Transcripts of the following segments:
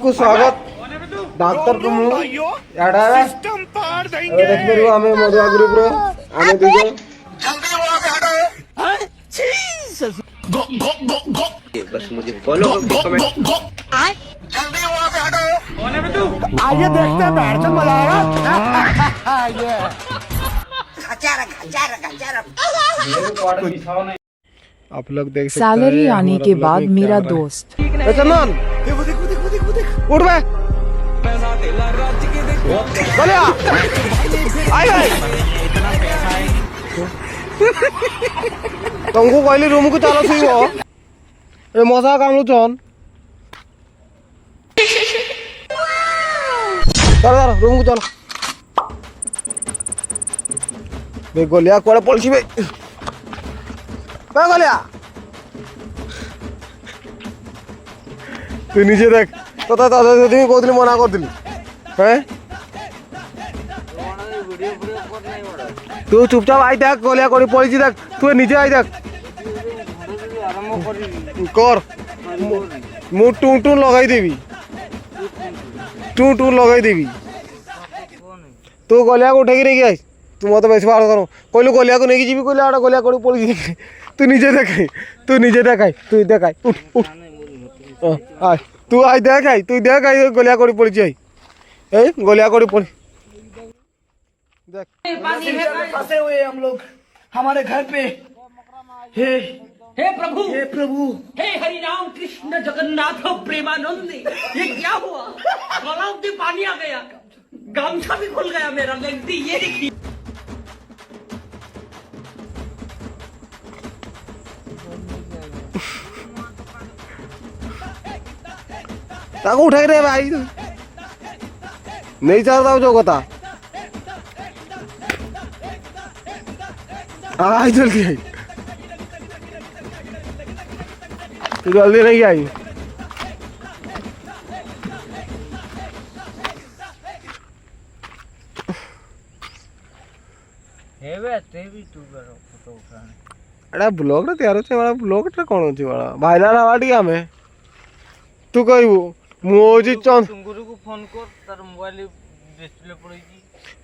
को स्वागत डॉक्टर को मु याडा सिस्टम पार देंगे देख परिबो हमें मधुआ ग्रुप रो हमें दुजो जल्दी वहां पे हटो हां जीसस गो गो गो गो बस मुझे फॉलो कमेंट जल्दी वहां पे हटो कौन है बे तू आइए देखते हैं बैठ चल मजा आएगा ये खचारा खचारा खचारा आप लोग देख सकते हैं सैलरी आने के बाद मेरा दोस्त चंदन उठ बे चले आई तुमको कहली रूम को चलो सुइबो ए मजा कामलु चन चल रूम को चलो बे गोलिया कोड़े पलछि बे गलिया तू नीचे देख तो कहती मना कर तू चुपचाप आई देख गलिया कर पड़ी देख तू नीचे आई देख कर मु टू टू लगे देवी टू टू लगे देवी तू गलिया को उठे नहीं आई तू मत बेस बात करो कहलु गलिया को नहीं जी कहले आड़ा गलिया कर पड़ी तू नीचे देख तू देख उठ उठ आ तू आई देख तू देख गलिया कोड़ी पड़ी आई ए गलिया कोड़ी पड़ी देख फंसे हुए हम लोग हमारे घर पे हे प्रभु हे हरि राम कृष्ण जगन्नाथ प्रेमानंद ये क्या हुआ गलाव में पानी आ गया गामछा भी खुल गया मेरा लगती ये देखिए ताको उठा रे भाई नहीं चलता जो कथा आई जल्दी आई तू जल्दी नहीं आई एड़ा ब्लॉग रे तैयार होचे वाला ब्लॉग रे कोन होचे वाला भाईला ना वाटी हमें तू कहबो मु होजी चंदन को फोन कर तार मोबाइल डिस्प्ले पड़ी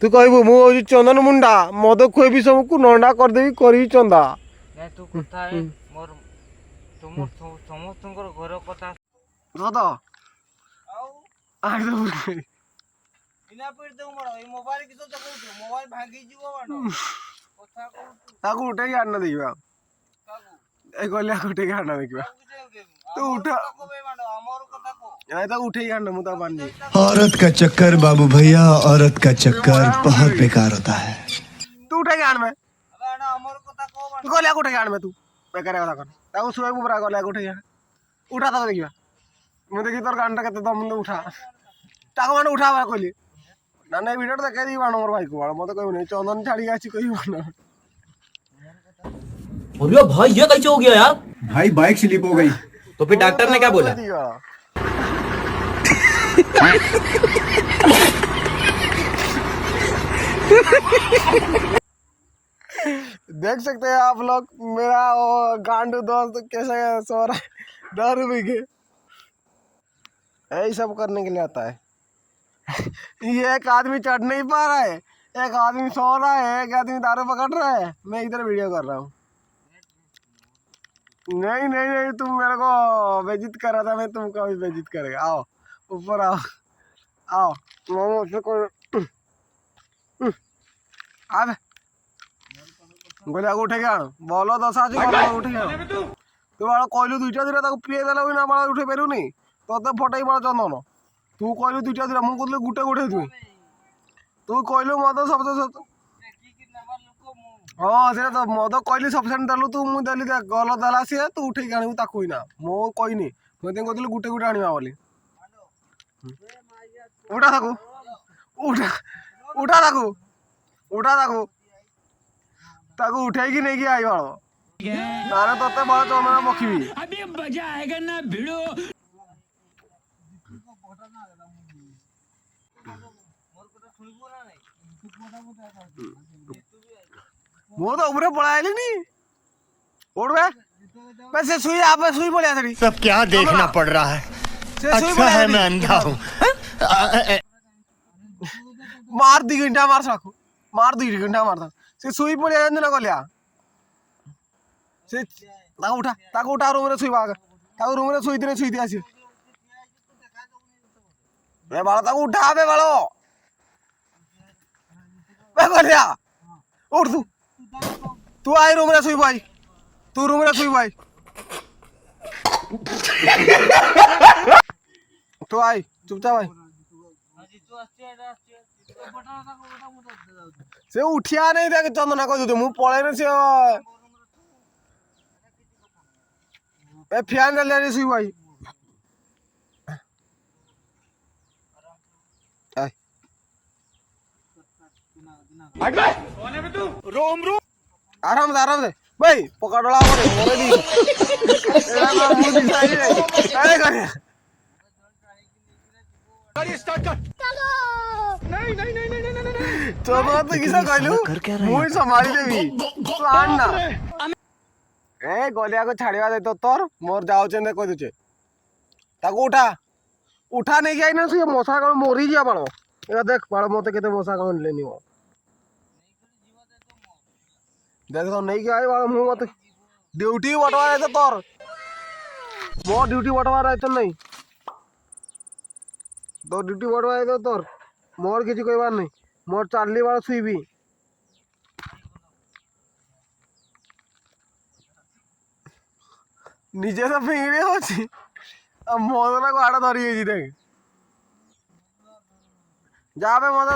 तू कहबो मु होजी चंदन मुंडा मद खोइबी सबको नंडा कर देबी करबी चंदा नै तू कथा है मोर तुम समस्तकर घर कथा दादा आउ आइ दो बिना पेड़ दे मोर ए मोबाइल कितो त कहू मोबाइल भागी जीवो बाडो कथा कहू ताको उठे के आना देखबा ए गलिया उठे के आना देखबा तू उठा नहीं तो उठे ही आना मुता बांध औरत का चक्कर बाबू भैया औरत का चक्कर बहुत बेकार होता है तू उठे के आन में तू गलिया उठे के आन में तू बेकार कथा कर ताको सुएबु बरा गलिया उठे के उठा तो देखिबा मु देखि तोर गांडा केते दम उठा ताको माने उठा बा कहली ना नहीं वीडियो देखे दी बाण मोर भाई को बाण मते कहू नहीं चंदन छाड़ी आछि कहि बाण अरे भाई ये कैसे हो गया यार भाई बाइक स्लिप हो गई तो फिर डॉक्टर ने क्या बोला देख सकते हैं आप लोग मेरा गांडू दोस्त कैसे सो रहा है 10 रुपए के यही सब करने के लिए आता है ये एक आदमी चढ़ नहीं पा रहा है एक आदमी सो रहा है एक आदमी दारू पकड़ रहा है मैं इधर वीडियो कर रहा हूँ नहीं नहीं नहीं तुम मेरे को बेइज्जत कर रहा था मैं तुमको भी बेइज्जत करेगा आओ ऊपर आओ आओ मोमो से को आबे गोलिया को उठे गया बोलो 10 आज बोलो उठे गया तू बाड़ा कहलु दुईटा दिरा ताको पिए देला ना बाड़ा उठे पेरुनी तोते फटाई बाड़ा चंदन तू कहलु दुईटा दिरा मु कहलु गुटे गुटे तू कहलु मद सबसे सत हाँ से तो मद कहली सफिसीयंट देलु तू मु देली गलत देला सी तू उठे आनिबू ताको ही ना मो कहनी मुझे कहली गुटे गुटे आनिबा बोली उठा ताको उठा उठा ताको उठा ताको ताको उठाई की नहीं की आई बाड़ो तारे तोते बड़ा चंदना मखीबी अभी मजा आएगा ना भिड़ो मो तो ऊपर पळायली नी उठ बे वैसे सुई आप सुई बोलिया थी सब क्या देखना पड़ रहा है अच्छा है मैं अंधा हूँ। मार 2 घंटा मार साकू मार 2 घंटा मार से सुई पड़े जाने ना गलिया से ताको उठा रूम रे सुई बाग ताको रूम रे सुई दिने आसी बे बाला ताको उठा बे बालो बे गलिया उठ तू आई रूम रे सुई भाई तू रूम रे सुई भाई तू आई चुपचाप भाई से उठिया नहीं देख चंदना कह दे मु पळे न से ए फैन ले रे सुई भाई आई हट बे कौन है बे तू रोम आराम से भाई पकड़ला मोरे दी एला ना मुझे साइड रे अरे कर गाड़ी स्टार्ट कर तो बात किसा कहलु मुई संभाली देबी तू आन ना ए गलिया को छाड़िया दे तो तोर मोर जाउ चंदे कह दुचे ताको उठा नहीं गई ना से मशा का मोरी जिया बालो ए देख बालो मते केते मशा का लेनी हो देख तो नहीं गई बालो मु मते ड्यूटी बटवा रहे तो तोर मो ड्यूटी बटवा रहे तो नहीं तो ड्यूटी बटवा रहे तो तोर मोर किसी कोई बात नहीं मोर चार्ली वाला सुईबी निजे तो फिंगड़ी होची अब मोदना को आड़ा धरी है जी देख जा बे मोदा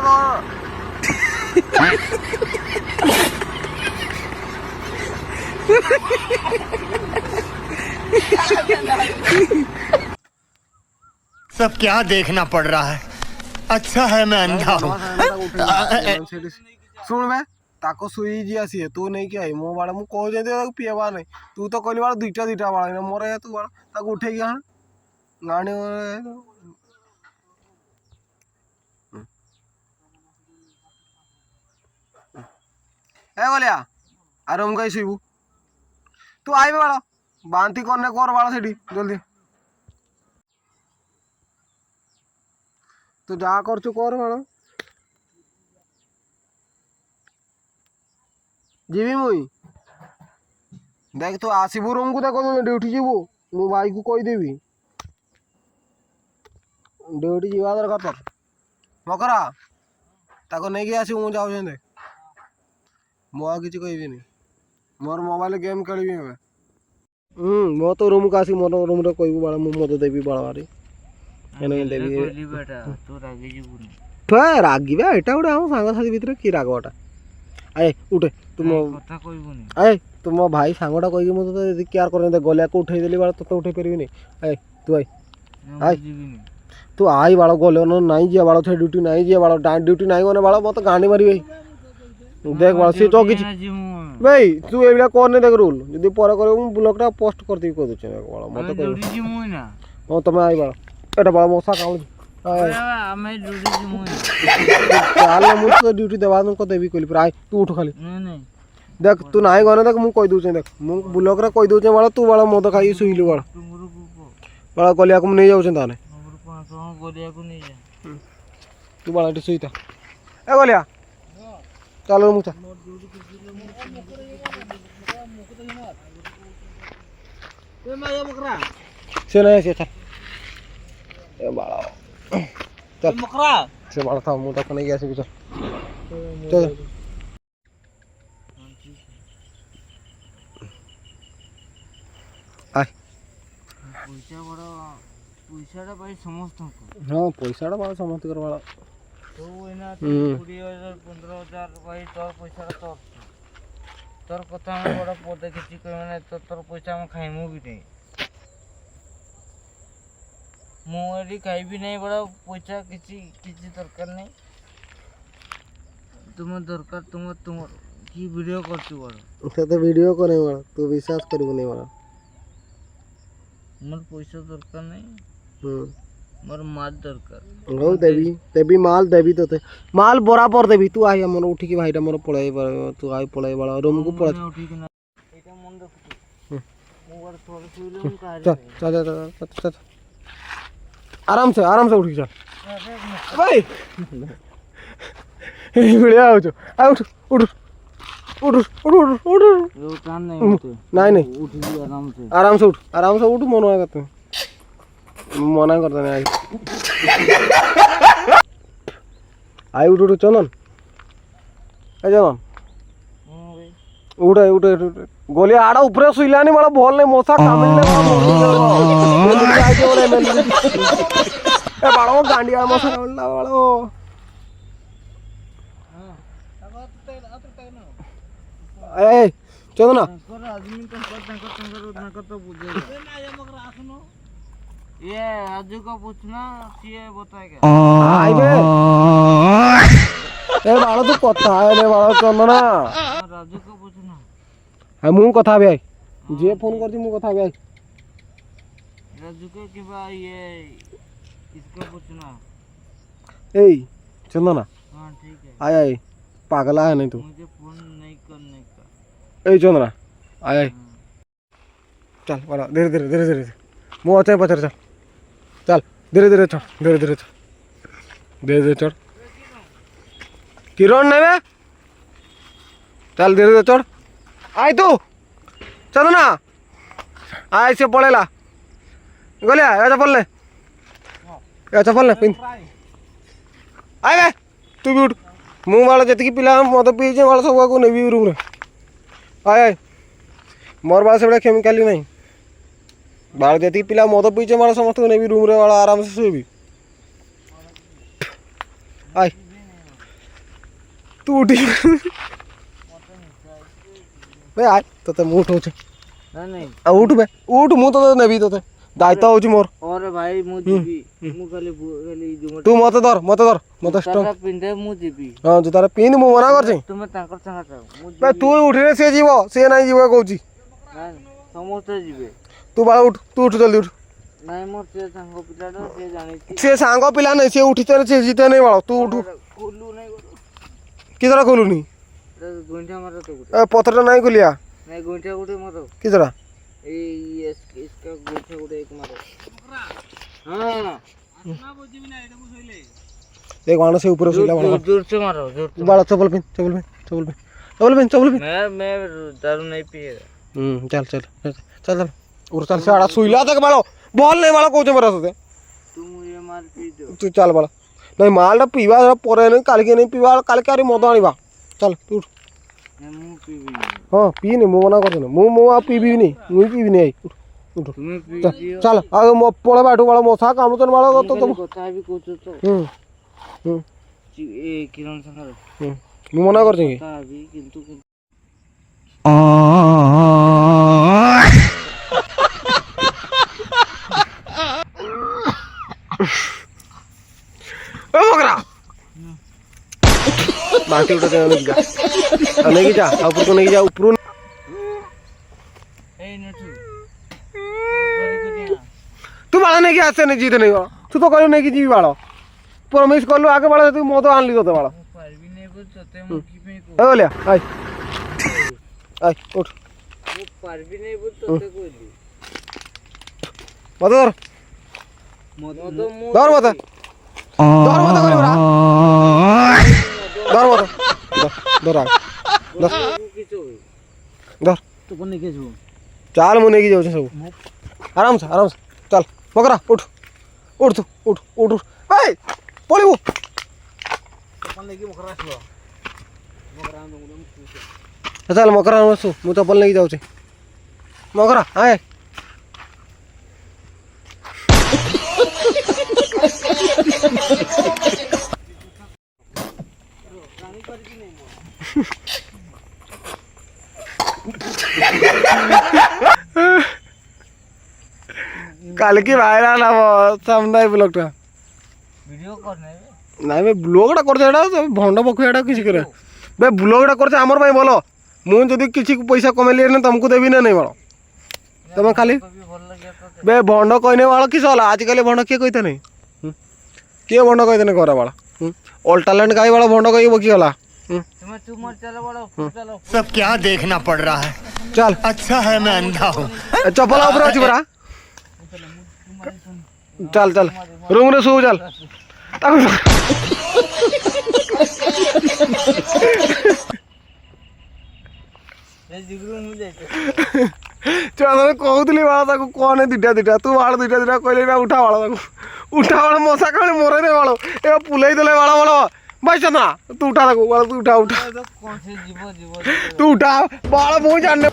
सब क्या देखना पड़ रहा है। अच्छा है मैं अंधा हूँ। सुन बे ताको सुई जी आसी है तू नहीं क्या मो बाड़ा मु कह जे ताको पिएबा नहीं तू तो कहली बाड़ा दुईटा बाड़ा मोरे तू बाड़ा ताको उठे गया गाने ए गलिया आरे हम कहीं सुईबू तू आइबे बाड़ा बांती करने कर बाड़ा सेठी जल्दी तू जा कर चु कर बाड़ा जीवी मुई देख तू आसबू रूम को देखो ड्यूटी जीवु मु भाई को कही देवी ड्यूटी जीवा दरकार तोर मकरा ताको नहीं आसबू मु जाऊ देख मु आ किसी कहबी नहीं मोर मोबाइल गेम खेलबी मो तो रूम को आसी मोर रूम रे कहबू बाला मु मत देवी बाळारी एने देवी कहली बेटा तू रागी जीवुनी तो रागीबे एटा उडा हम सांग साथी भीतर की रागवाटा आए उठे तुम कथा कहबुनी आए तुम भाई सांगटा कही मत तो केयर कर दे गलिया को उठे देली बाला तो उठे परबी नहीं आए तू आई जीवनी तू आई बाला गले न नाही जिया बाला थे ड्यूटी नाही जिया बाला ड्यूटी नाही गने बाला मत गांडी मारी देख बाला से तो किछ भाई तू एबिला कोन देख रूल यदि पर करे मु ब्लॉगटा पोस्ट कर दी को दे बाला मत कह ड्यूटी जीवू ना ओ तमे आई बाला एटा बाला मसा काउ आए हमें ड्यूटी जीवू चाल मु तो ड्यूटी देवा को देवी कहली पर आई तू उठ खाली नहीं देख तू नाही गने देख मु कह दूचे देख मु ब्लॉग रे कह दूचे बाला तू बाला मद खाई सुइलु बाला तुमरो को बाला गलिया को नहीं जाउछन ताने हमरो को गोलिया को नहीं जा तू बाला टी सुइता ए गलिया चलो मुचा ए माया बकरा से नहीं से चल ए बाला चल बकरा से बाला था मुता को नहीं गया से चल चल आय पैसा बड़ा पैसाटा भाई समस्त को हां पैसाटा बाला समस्त कर बाला तो एना 20,000 15,000 भाई तोर पैसाटा तोर कथा में बड़ा पदे किछि कह माने तो तोर पैसा में खाइमु भी नहीं मोरी खाई भी नहीं बड़ा पैसा किछि दरकार नहीं तुम दरकार तुम की वीडियो करछु बड़ा से तो वीडियो करे बाला तू विश्वास करबो नहीं बाला मोर पैसा दरकार नहीं मोर माल दरकार हो देवी माल देवी तो माल बराबर देवी तू आई हमर उठी के भाईटा मोर पळाई तू आई पळाई वाला रूम को पळा उठी के ना एटा मन रख तू मोर थोड़ा सुइले हम का चल चल चल आराम से उठ के चल भाई बढ़िया हो जो आ उठ उठ उठ उठ उठ उठ वो कान नहीं होते नहीं उठ भी आराम से उठ मना करते मना करते नहीं आई उठ उठ चंदन चंदन उठे उठे उठे गोली आड़ा ऊपर सुईलानी बड़ा बोल नहीं मोसा कामिल ए बाड़ो गांडिया मोसा कामिल बाड़ो ए चंदना आदमी तो बुझेगा ये राजू को पूछना ये बताएगा आई बे ए बाड़ो तू कथा है रे बाड़ो चंदना राजू को पूछना हाँ मु कथा भी आई जे फोन करती मु कथा भी आई राजू को कि भाई ये इसको पूछना ए चंदना हाँ ठीक है आय आय पागला है नहीं तू मुझे फोन नहीं करने का ए चंदना आय आय चल बड़ा धीरे धीरे धीरे धीरे मु अच्छा पचर चल चल धीरे धीरे चढ़ धीरे धीरे चढ़ धीरे धीरे चढ़ किरण नहीं बे चल धीरे धीरे चढ़ आय तू चंदना आय से पड़ेला गलिया या चप्पल ले पिन आय बे तू भी उठ मु वाला जति पिला मद पीजे वाला सब को नेबी रूम रे आय आय मोर बाल से बड़ा केमिकल नहीं बाल जति पिला मद पीजे वाला समस्त को नेबी रूम रे वाला आराम से सोबी आय तू उठी बे आय तते मु उठो छे नहीं उठ बे उठ मु तो नेबी तते दायित्व होची मोर और भाई मु जीबी मु खाली जो तू मते धर मते स्टॉप पिंधे मु जीबी हां जो तारे पिन मु मना कर छी तुम तांकर संग जाओ बे तू उठिले से जीवो से नहीं जीवो कहूची समस्त जीवे तू बाळ उठ तू उठ जल्दी उठ नहीं मोर से संग पिलाडो से जानि से सांग पिला नहीं से उठी से जीते नहीं बाळ तू उठ कोलू नहीं किधर खोलुनी गोंठा मारो तो ए पत्थर नहीं खोलिया नहीं गोंठा गुटे मारो किधर इसका गोंठा गुटे एक मारो हां एक वाण से ऊपर सोला वाण जोर से मारो जोर से बाळ चप्पल पिन मैं दारू नहीं पिएगा चल चल चल चल और चल से आड़ा सुईला तक बाळ बॉल नहीं बाळ कोचे मरस होते तुम ये मार पी दो तू चल बाळ नहीं माल पीवा परे नहीं काल के नहीं पीवा काल के मद आनिबा चल तू उठ मु पीबी हाँ पी नहीं मु मना कर मु आ पीबी नहीं मुई पीबी नहीं आई उठ उठ तुम्हें पी दियो चल आगे मो पड़े बैठो वाला मोसा काम तो वाला तो तुम কথা भी कोचो तो ए किरण संग मु मना कर देंगे কথা भी किंतु ओ मगरा बाकी उठा दे नहीं जा ऊपर को नहीं जा ऊपर ए नटू तू बाला नहीं कि आसे नहीं जीते नहीं बाला तू तो कहलु नहीं कि जीवी बाला प्रॉमिस करलु आगे बाला तू मो तो आनली तो बाला पारबी नहीं बोलते मु की पे को ए बोलिया आई उठ मु पारबी नहीं बोलते कोली मत धर मत धर मत करे बरा धर मत धर आ धर तो कोने के जो चाल मुने की जाऊ सब आराम से चल मकरा उठ उठ तू उठ उठ ए पळिबो कोन लेके मकरा छो मकरा चल मकरा मसु मु चप्पल नहीं जाऊ मकरा आए काल की वायरल हम सामने ब्लॉगटा वीडियो करने नहीं मैं ब्लॉगटा करते एटा भंड पक्ष एटा किसी करे बे ब्लॉगटा करते आमर भाई बोलो मु जदी किसी पैसा कमेली ना तुमको देवी ना नहीं बालो तुम खाली बे भंड कहने वाला किस वाला आजकल भंड किए कहते नहीं किए भंड कहते नहीं घर वाला ऑल टैलेंट गाई वाला भंड कही बकी वाला सब क्या देखना पड़ रहा है चल अच्छा है मैं अंधा हूँ चप्पल ऊपर अच्छी बरा चल चल रूम रे शो चल कहूली बाल ताको कौन दुटा दुटा तू बाल दुटा दुटा कहले ना उठा बाल उठा बाल मशा कहीं मोरे नहीं बाल ए पुलाई देले बाल बाल भाई ना तू उठा ताको बाल तू उठा उठा तू उठा बाल मुँह जानने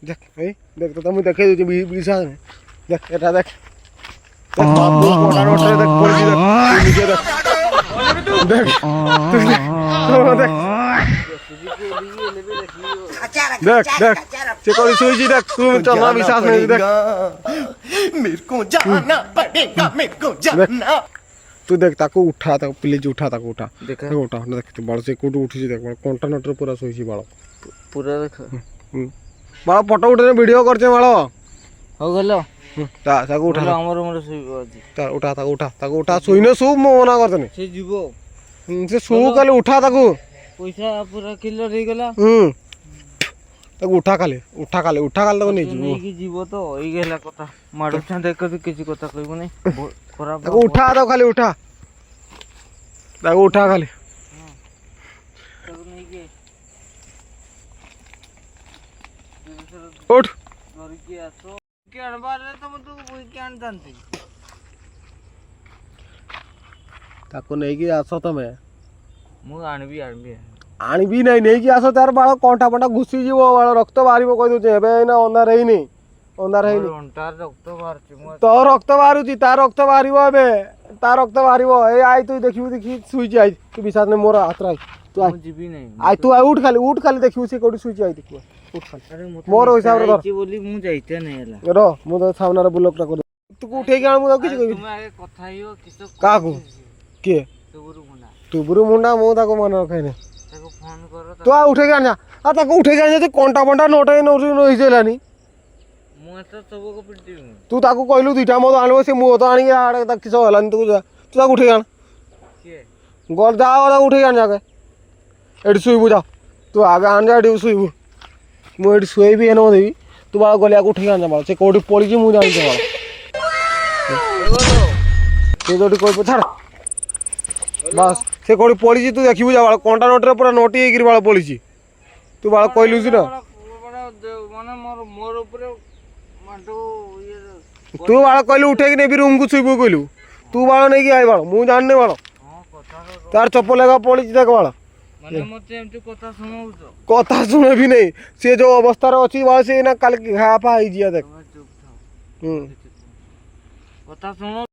देख देख तो मुझे देखे तुझे बिसा देख এটা देख मोटा नोट देख पड़ी देख नीचे देख देख देख देख से कोई सोई देख तू चलना विश्वास नहीं देख मेरे को जाना पड़ेगा मेरे को जाना तू देख ताको उठा ताको प्लीज उठा ताको उठा देख उठा देख तो बड़ से कोट उठी देख कोंटा नटर पूरा सोई बाल पूरा देख बाल फोटो उठे वीडियो करछे बाल हो गेलो ताको उठा हमर हमर सोइबो আজি ता उठा ताको उठा सोइने सु मना करतने से जीवो से सु काले उठा ताको पैसा पूरा किलो रही गेला ताको उठा काले ताको नहीं जीवो नहीं जीवो तो एई गेला कथा माडो छा देख के किछि कथा कहबो नहीं खराब ताको उठा ताको खाली उठा ताको उठा खाली उठ ताको नहीं कि आस तमे मु आनबी आनबी नहीं कि आस तार बाल कंटा पंटा घुसी जीव बाल रक्त बाहर कह दूचे एबे ना अंधार हैनी अंटार रक्त बाहरची मु तो रक्त बाहरुची तार रक्त बाहरिबो एबे तार रक्त बाहरिबो ए आई तू देखिबो देखि सुई जाई तू विश्वास ने मोर हाथ राई तू मु जीबी नहीं आई तू उठ खाली देखिबो से कोडी सुई जाई देखिबो उठ खाली अरे मोर हिसाब रे जी बोली मु जाइते नहीं हला रो मु तो सामने रे ब्लॉक टा कर तू उठे के मु किछ कहबी तुम आगे कथा हियो किसो काकू के तुबुरु मुंडा मु ताको मन रखैने ताको फोन करो तू आ उठे के आना आ ताको उठे के आना ते कंटा पंटा नोटे नो हिजेलानी मु तो सब को पिटि तू ताको कहलु दुईटा मो आनबो से मु तो आनी आड़े तक किछ हलानी तू ताको उठे आन के गोल जा ताको उठे आन जाके एडी सुइबु जा तू आगे आन जा एडी सुइबु मु एडी सुइबी एनो देबी तू बा गलिया को उठे आन जा बाल से कोडी पड़ी जी मु जानि दे बाल तू जोडी कोइ छाड़ बस से कोडी पड़ी जी तू देखिबु जा बाल कंटा नोट रे पूरा नोटी हेगिर बाल पड़ी जी तू बाल कहलु छी ना माने मोर ऊपर मांडो ये तू बाल कहलु उठे कि नेबी रूम को सुइबु कहलु तू बाल नहीं कि आइ बाल मु जानने बाल हां कथा तार चप्पल लगा पड़ी जी देख बाल माने मते एमती कथा सुनाउ तो कथा सुने भी नहीं से जो अवस्था रे अछि बाल से ना काल घा पा आई जिया देख चुप था कथा सुनो